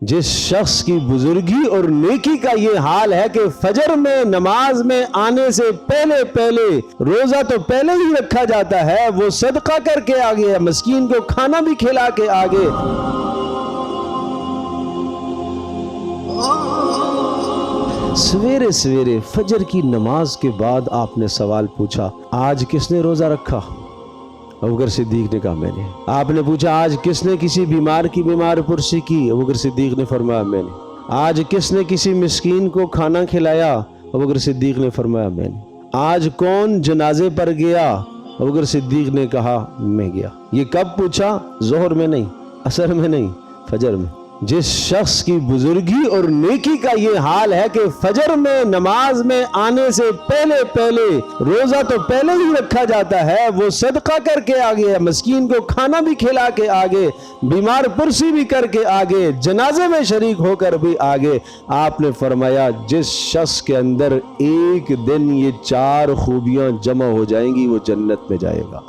جس شخص کی بزرگی اور نیکی کا یہ حال ہے کہ فجر میں نماز میں آنے سے پہلے روزہ تو پہلے ہی رکھا جاتا ہے، وہ صدقہ کر کے آگے، مسکین کو کھانا بھی کھلا کے آگے، سویرے سویرے فجر کی نماز کے بعد آپ نے سوال پوچھا آج کس نے روزہ رکھا؟ ابوبکر صدیق نے کہا میں نے۔ آپ نے پوچھا آج کس نے کسی بیمار کی بیمار پرسی کی؟ ابوبکر صدیق نے فرمایا میں نے۔ آج کس نے کسی مسکین کو کھانا کھلایا؟ ابوبکر صدیق نے فرمایا میں نے۔ آج کون جنازے پر گیا؟ ابوبکر صدیق نے کہا میں گیا۔ یہ کب پوچھا؟ ظہر میں نہیں، عصر میں نہیں، فجر میں۔ جس شخص کی بزرگی اور نیکی کا یہ حال ہے کہ فجر میں نماز میں آنے سے پہلے روزہ تو پہلے ہی رکھا جاتا ہے، وہ صدقہ کر کے آگے، مسکین کو کھانا بھی کھلا کے آگے، بیمار پرسی بھی کر کے آگے، جنازے میں شریک ہو کر بھی آگے۔ آپ نے فرمایا جس شخص کے اندر ایک دن یہ 4 خوبیاں جمع ہو جائیں گی وہ جنت میں جائے گا۔